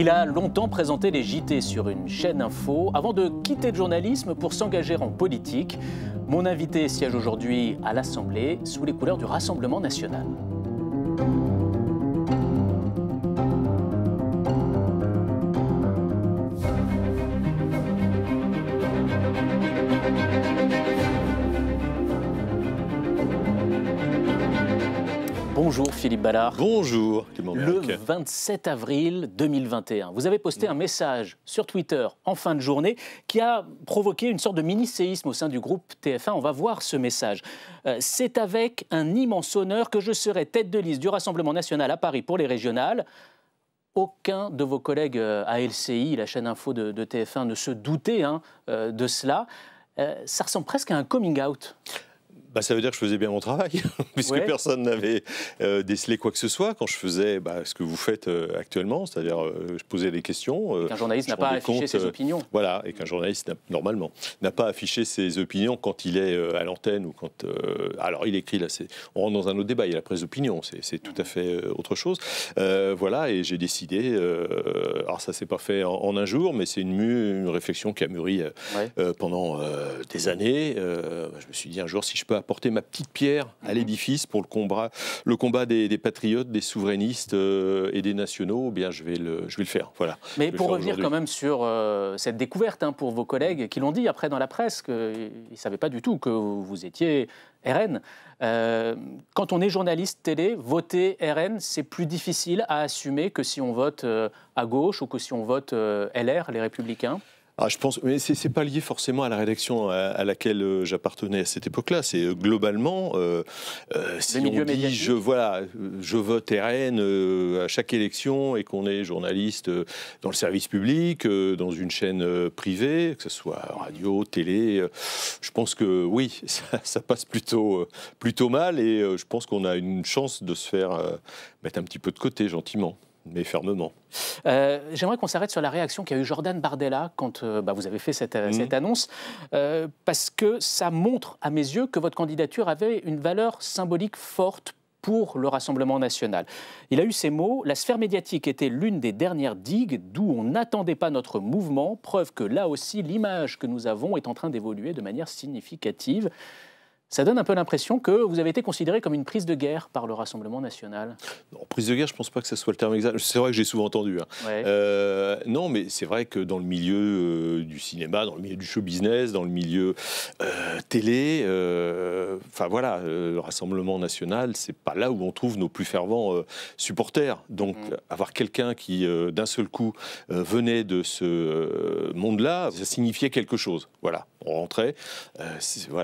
Il a longtemps présenté les JT sur une chaîne info avant de quitter le journalisme pour s'engager en politique. Mon invité siège aujourd'hui à l'Assemblée sous les couleurs du Rassemblement national. Bonjour Philippe Ballard. Bonjour Clément Méric. Le 27 avril 2021, vous avez posté un message sur Twitter en fin de journée qui a provoqué une sorte de mini-séisme au sein du groupe TF1. On va voir ce message. C'est avec un immense honneur que je serai tête de liste du Rassemblement national à Paris pour les régionales. Aucun de vos collègues à LCI, la chaîne info de TF1, ne se doutait de cela. Ça ressemble presque à un coming out. Ça veut dire que je faisais bien mon travail, puisque personne n'avait décelé quoi que ce soit quand je faisais ce que vous faites actuellement, c'est-à-dire je posais des questions. Qu'un journaliste n'a pas affiché ses opinions. Voilà, et qu'un journaliste, normalement, n'a pas affiché ses opinions quand il est à l'antenne ou quand... alors il écrit, là, on rentre dans un autre débat, il y a la presse d'opinion, c'est tout à fait autre chose. Voilà, et j'ai décidé, alors ça s'est pas fait en un jour, mais c'est une réflexion qui a mûri pendant des années. Je me suis dit un jour, si je peux apporter ma petite pierre à l'édifice pour le combat des patriotes, des souverainistes et des nationaux, eh bien je vais le faire. Voilà. Mais pour revenir quand même sur cette découverte pour vos collègues qui l'ont dit après dans la presse, qu'ils ne savaient pas du tout que vous étiez RN. Quand on est journaliste télé, voter RN, c'est plus difficile à assumer que si on vote à gauche ou que si on vote LR, les Républicains. Je pense, mais c'est pas lié forcément à la rédaction à laquelle j'appartenais à cette époque-là. C'est globalement, si on dit je vote RN à chaque élection et qu'on est journaliste dans le service public, dans une chaîne privée, que ce soit radio, télé, je pense que oui, ça passe plutôt mal et je pense qu'on a une chance de se faire mettre un petit peu de côté gentiment, mais fermement. J'aimerais qu'on s'arrête sur la réaction qu'a eu Jordan Bardella quand vous avez fait cette annonce, parce que ça montre à mes yeux que votre candidature avait une valeur symbolique forte pour le Rassemblement national. Il a eu ces mots: la sphère médiatique était l'une des dernières digues d'où on n'attendait pas notre mouvement, preuve que là aussi l'image que nous avons est en train d'évoluer de manière significative. Ça donne un peu l'impression que vous avez été considéré comme une prise de guerre par le Rassemblement national. Non, prise de guerre, je ne pense pas que ce soit le terme exact. C'est vrai que j'ai souvent entendu. Non, mais c'est vrai que dans le milieu du cinéma, dans le milieu du show business, dans le milieu télé, le Rassemblement national, c'est pas là où on trouve nos plus fervents supporters. Donc, avoir quelqu'un qui, d'un seul coup, venait de ce monde-là, ça signifiait quelque chose. Voilà, on rentrait.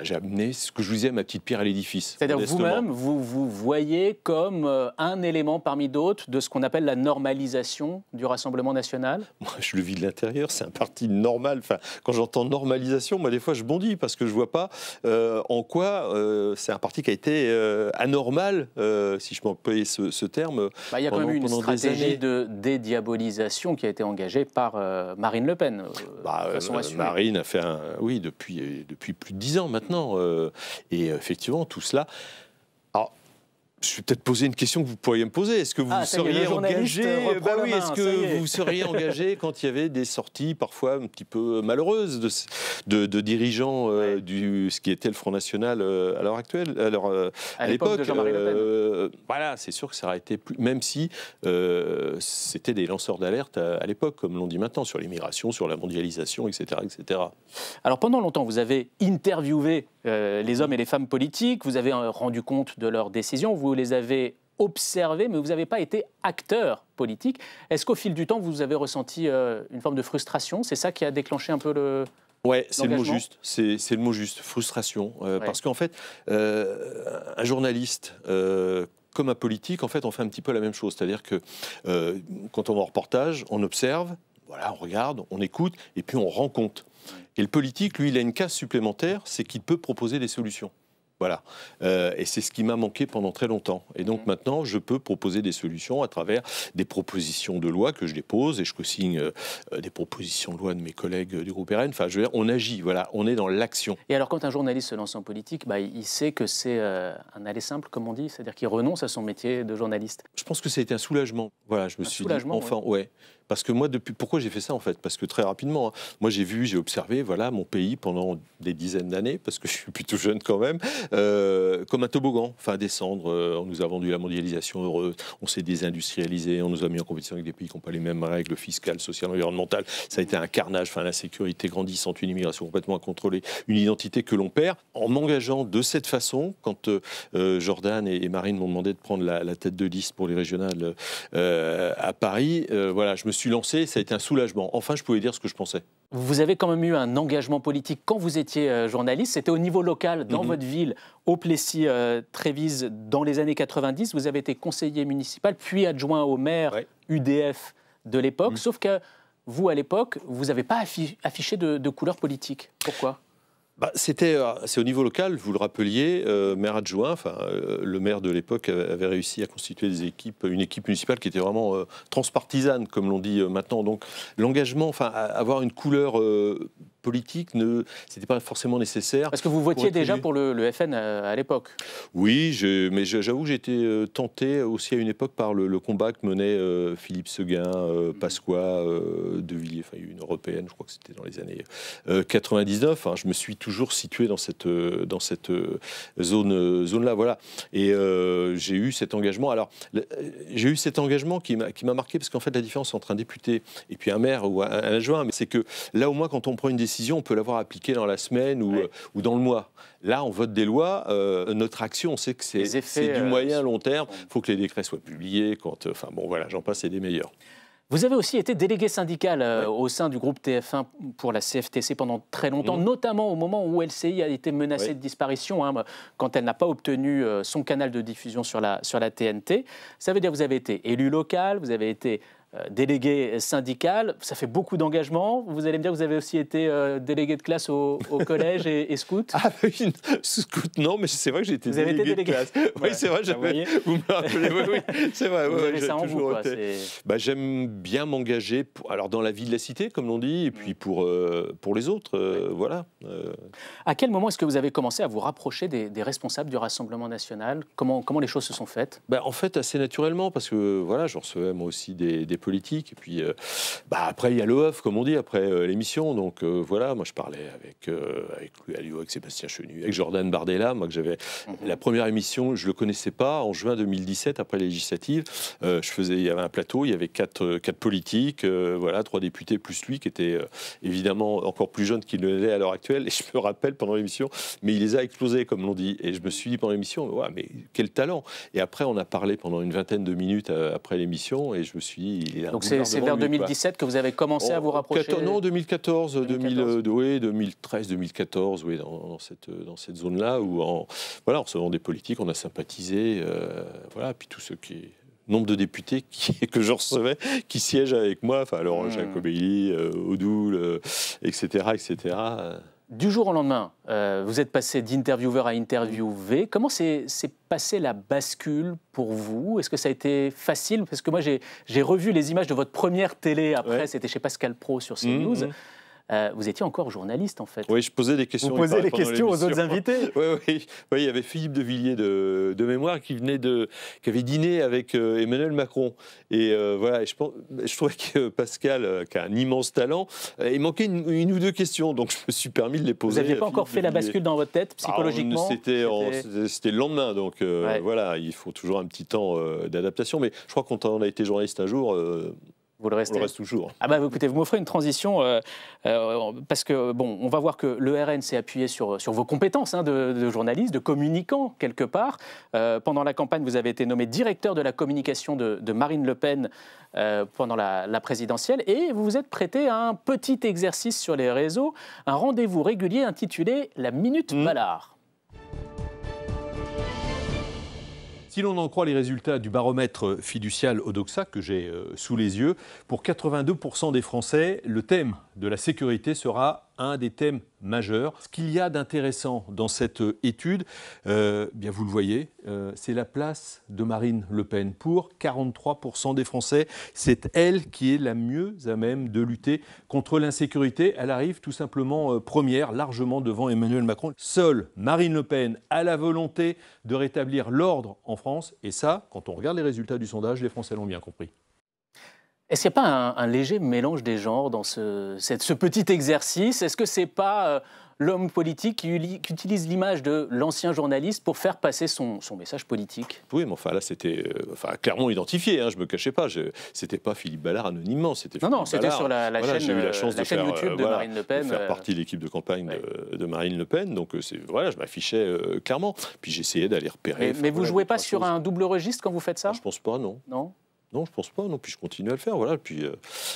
J'ai amené ce que je vous disais, ma petite pierre à l'édifice. C'est-à-dire vous-même, vous voyez comme un élément parmi d'autres de ce qu'on appelle la normalisation du Rassemblement national? Moi, je le vis de l'intérieur, c'est un parti normal. Enfin, quand j'entends normalisation, moi, des fois, je bondis parce que je ne vois pas en quoi c'est un parti qui a été anormal, si je peux employer ce terme. Il y a quand même eu une stratégie de dédiabolisation qui a été engagée par Marine Le Pen. Marine a fait depuis plus de 10 ans maintenant. Et effectivement, tout cela... Alors, je vais peut-être poser une question que vous pourriez me poser. Est-ce que vous seriez engagé Est-ce que vous seriez engagé quand il y avait des sorties parfois un petit peu malheureuses de dirigeants du ce qui était le Front National à l'heure actuelle, à l'époque de Jean-Marie Le Pen. Voilà, c'est sûr que ça aurait été plus, même si c'était des lanceurs d'alerte à l'époque, comme l'on dit maintenant, sur l'immigration, sur la mondialisation, etc., etc. Alors pendant longtemps, vous avez interviewé les hommes et les femmes politiques, vous avez rendu compte de leurs décisions, vous les avez observés, mais vous n'avez pas été acteur politique. Est-ce qu'au fil du temps, vous avez ressenti une forme de frustration? C'est ça qui a déclenché un peu le... Ouais, c'est le mot juste. C'est le mot juste, frustration. Parce qu'en fait, un journaliste... comme un politique, en fait, on fait un petit peu la même chose. C'est-à-dire que quand on va en reportage, on observe, on regarde, on écoute, et puis on rend compte. Et le politique, lui, il a une case supplémentaire, c'est qu'il peut proposer des solutions. Voilà. Et c'est ce qui m'a manqué pendant très longtemps. Et donc maintenant, je peux proposer des solutions à travers des propositions de loi que je dépose et je co-signe des propositions de loi de mes collègues du groupe RN. Enfin, je veux dire, on agit, voilà, on est dans l'action. Et alors, quand un journaliste se lance en politique, il sait que c'est un aller simple, comme on dit, c'est-à-dire qu'il renonce à son métier de journaliste. Je pense que ça a été un soulagement. Voilà, je me suis dit, enfin, Parce que moi, pourquoi j'ai fait ça en fait? Parce que très rapidement, moi j'ai observé, voilà, mon pays pendant des dizaines d'années, parce que je suis plutôt jeune quand même, comme un toboggan, enfin descendre. On nous a vendu la mondialisation heureuse, on s'est désindustrialisé, on nous a mis en compétition avec des pays qui n'ont pas les mêmes règles fiscales, sociales, environnementales. Ça a été un carnage, enfin l'insécurité grandissante, une immigration complètement incontrôlée, une identité que l'on perd. En m'engageant de cette façon, quand Jordan et Marine m'ont demandé de prendre la tête de liste pour les régionales à Paris, voilà, je me suis lancé, ça a été un soulagement. Enfin, je pouvais dire ce que je pensais. Vous avez quand même eu un engagement politique quand vous étiez journaliste. C'était au niveau local, dans votre ville, au Plessis-Trévise, dans les années 90. Vous avez été conseiller municipal, puis adjoint au maire UDF de l'époque. Sauf que vous, à l'époque, vous n'avez pas affiché de couleur politique. Pourquoi ? C'est au niveau local, vous le rappeliez, maire adjoint, le maire de l'époque avait réussi à constituer une équipe municipale qui était vraiment transpartisane, comme l'on dit maintenant. Donc l'engagement, avoir une couleur politique, c'était pas forcément nécessaire. Parce que vous votiez déjà pour le FN à l'époque. Oui, mais j'avoue que j'ai été tenté aussi à une époque par le combat que menait Philippe Seguin, Pasqua, De Villiers, il y a eu une européenne, je crois que c'était dans les années 99. Je me suis toujours situé dans cette zone-là, voilà. Et j'ai eu cet engagement. Alors, j'ai eu cet engagement qui m'a marqué, parce qu'en fait, la différence entre un député et puis un maire ou un adjoint, c'est que là, au moins, quand on prend une décision, on peut l'avoir appliquée dans la semaine ou dans le mois. Là, on vote des lois, notre action, on sait que c'est du moyen long terme. Il faut que les décrets soient publiés. Voilà, j'en passe, c'est des meilleurs. Vous avez aussi été délégué syndical au sein du groupe TF1 pour la CFTC pendant très longtemps, notamment au moment où LCI a été menacée de disparition, quand elle n'a pas obtenu son canal de diffusion sur la TNT. Ça veut dire que vous avez été élu local, vous avez été délégué syndical, ça fait beaucoup d'engagement. Vous allez me dire que vous avez aussi été délégué de classe au collège et scout. Ah oui, scout non, mais c'est vrai que j'ai été délégué de classe. Oui, c'est vrai, vous me rappelez, oui, c'est vrai. Vous avez ça en vous, quoi. J'aime bien m'engager dans la vie de la cité, comme l'on dit, et puis pour les autres, voilà. À quel moment est-ce que vous avez commencé à vous rapprocher des responsables du Rassemblement national ? Comment les choses se sont faites ? En fait, assez naturellement, parce que voilà, j'en recevais moi aussi des politique. Et puis, après, il y a le off, comme on dit, après l'émission. Donc, voilà, moi, je parlais avec Louis Alliot, avec Sébastien Chenu, avec Jordan Bardella. Moi, que j'avais la première émission, je ne le connaissais pas. En juin 2017, après les législatives, il y avait un plateau, il y avait quatre politiques, voilà, 3 députés plus lui, qui était évidemment encore plus jeune qu'il ne l'est à l'heure actuelle. Et je me rappelle pendant l'émission, mais il les a explosés, comme l'on dit. Et je me suis dit pendant l'émission, ouais, mais quel talent! Et après, on a parlé pendant une vingtaine de minutes après l'émission, et je me suis dit, donc c'est vers 2017 que vous avez commencé à vous rapprocher? Non, 2014, 2013, 2014, oui, dans cette zone-là, où en recevant des politiques, on a sympathisé, voilà, puis tous ceux nombre de députés que je recevais, qui siègent avec moi, Laurent Jacobelli, Odoul, etc. Du jour au lendemain, vous êtes passé d'intervieweur à interviewé. Comment s'est passée la bascule pour vous? Est-ce que ça a été facile? Parce que moi, j'ai revu les images de votre première télé après, c'était chez Pascal Praud sur CNews. Vous étiez encore journaliste, en fait. Oui, je posais des questions. Vous posez des questions aux autres invités. Oui, il y avait Philippe de Villiers de mémoire qui avait dîné avec Emmanuel Macron. Et voilà, et je trouvais que Pascal, qui a un immense talent, il manquait une ou deux questions, donc je me suis permis de les poser. Vous n'aviez pas encore fait la bascule dans votre tête, psychologiquement? C'était le lendemain, donc voilà, il faut toujours un petit temps d'adaptation. Mais je crois que quand on a été journaliste un jour... Vous le restez. On le reste toujours. Écoutez, vous m'offrez une transition parce que, on va voir que le RN s'est appuyé sur vos compétences de journaliste, de communicant, quelque part. Pendant la campagne, vous avez été nommé directeur de la communication de Marine Le Pen pendant la présidentielle et vous vous êtes prêté à un petit exercice sur les réseaux, un rendez-vous régulier intitulé « La Minute Ballard ». Si l'on en croit les résultats du baromètre fiducial Odoxa que j'ai sous les yeux, pour 82% des Français, le thème de la sécurité sera un des thèmes majeurs. Ce qu'il y a d'intéressant dans cette étude, bien vous le voyez, c'est la place de Marine Le Pen. Pour 43% des Français, c'est elle qui est la mieux à même de lutter contre l'insécurité. Elle arrive tout simplement première, largement devant Emmanuel Macron. Seule Marine Le Pen a la volonté de rétablir l'ordre en France. Et ça, quand on regarde les résultats du sondage, les Français l'ont bien compris. Est-ce qu'il n'y a pas un léger mélange des genres dans ce petit exercice? Est-ce que ce n'est pas l'homme politique qui utilise l'image de l'ancien journaliste pour faire passer son message politique? Oui, mais enfin là, c'était clairement identifié, hein, je ne me cachais pas. C'était pas Philippe Ballard anonymement. Non, c'était sur la voilà, chaîne, j'ai eu la chance de faire, YouTube de Marine Le Pen. De faire partie de l'équipe de campagne de Marine Le Pen. Donc voilà, je m'affichais clairement. Puis j'essayais d'aller repérer. Mais vous ne jouez pas sur un double registre quand vous faites ça? Je ne pense pas, non. Non. Non, je pense pas. Non, puis je continue à le faire. Voilà. Puis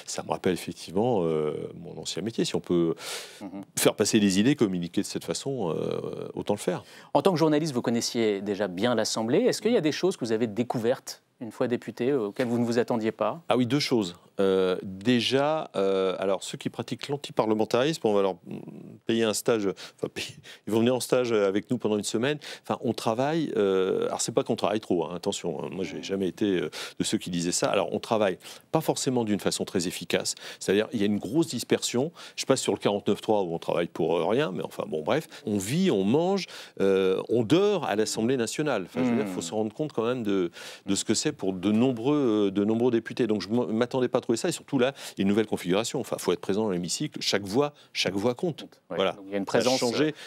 ça me rappelle effectivement mon ancien métier. Si on peut faire passer des idées, communiquer de cette façon, autant le faire. En tant que journaliste, vous connaissiez déjà bien l'Assemblée. Est-ce qu'il y a des choses que vous avez découvertes une fois député, auxquelles vous ne vous attendiez pas? Ah oui, deux choses. Déjà, alors ceux qui pratiquent l'antiparlementarisme, on va leur payer un stage, ils vont venir en stage avec nous pendant une semaine. Enfin, on travaille, alors c'est pas qu'on travaille trop, hein, attention, hein, moi j'ai jamais été de ceux qui disaient ça. Alors on travaille pas forcément d'une façon très efficace, c'est-à-dire il y a une grosse dispersion. Je passe sur le 49.3 où on travaille pour rien, mais enfin bon bref, on vit, on mange, on dort à l'Assemblée nationale. Enfin, je veux dire, il faut se rendre compte quand même de ce que c'est pour de nombreux députés. Donc je m'attendais pas trop à ça, et surtout là, il y a une nouvelle configuration. Enfin, il faut être présent dans l'hémicycle. Chaque voix compte. Ouais, voilà. donc il y a une présence.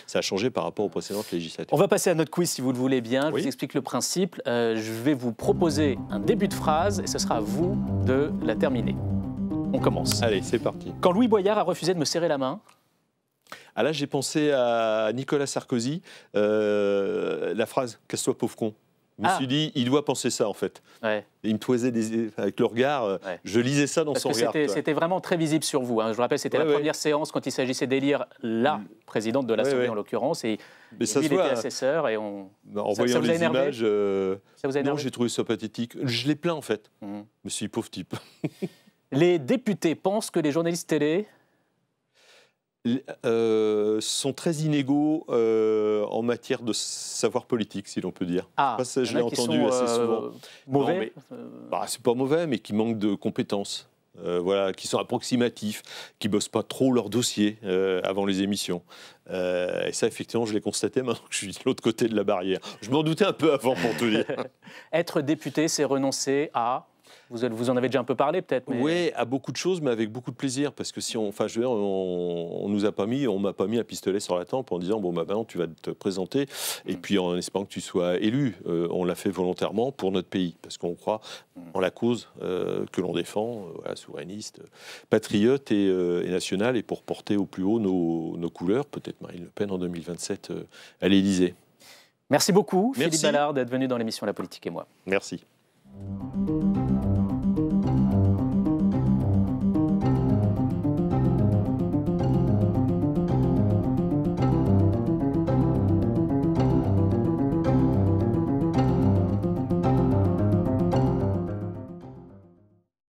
Ça a changé par rapport aux précédentes législatives. On va passer à notre quiz si vous le voulez bien. Je oui. vous explique le principe. Je vais vous proposer un début de phrase et ce sera à vous de la terminer. On commence. Allez, c'est parti. Quand Louis Boyard a refusé de me serrer la main. Ah là, j'ai pensé à Nicolas Sarkozy, la phrase « Casse-toi, pauvre con ». Je me suis dit, il doit penser ça, en fait. Ouais. Il me toisait avec le regard. Ouais. Je lisais ça dans son regard. C'était vraiment très visible sur vous. Hein. Je vous rappelle, c'était la première séance quand il s'agissait d'élire la présidente de l'Assemblée, en l'occurrence. Et lui, il était assesseur. Et en voyant les images, ça vous a énervé? Non, j'ai trouvé ça pathétique. Je l'ai plaint, en fait. Je me suis dit, pauvre type. Les députés pensent que les journalistes télé sont très inégaux en matière de savoir politique, si l'on peut dire. Je l'ai entendu assez souvent. Mauvais. C'est pas mauvais, mais qui manquent de compétences. Voilà, qui sont approximatifs, qui bossent pas trop leur dossier avant les émissions. Et ça, effectivement, je l'ai constaté maintenant que je suis de l'autre côté de la barrière. Je m'en doutais un peu avant, pour te dire. Être député, c'est renoncer à... Vous en avez déjà un peu parlé, peut-être. Mais... Oui, à beaucoup de choses, mais avec beaucoup de plaisir, parce que si on nous a pas mis, on m'a pas mis un pistolet sur la tempe en disant bon bah maintenant tu vas te présenter, et puis en espérant que tu sois élu. On l'a fait volontairement pour notre pays, parce qu'on croit en la cause que l'on défend, souverainiste, patriote et nationale, et pour porter au plus haut nos couleurs, peut-être Marine Le Pen en 2027 à l'Élysée. Merci beaucoup, Philippe Ballard, d'être venu dans l'émission La Politique et moi. Merci.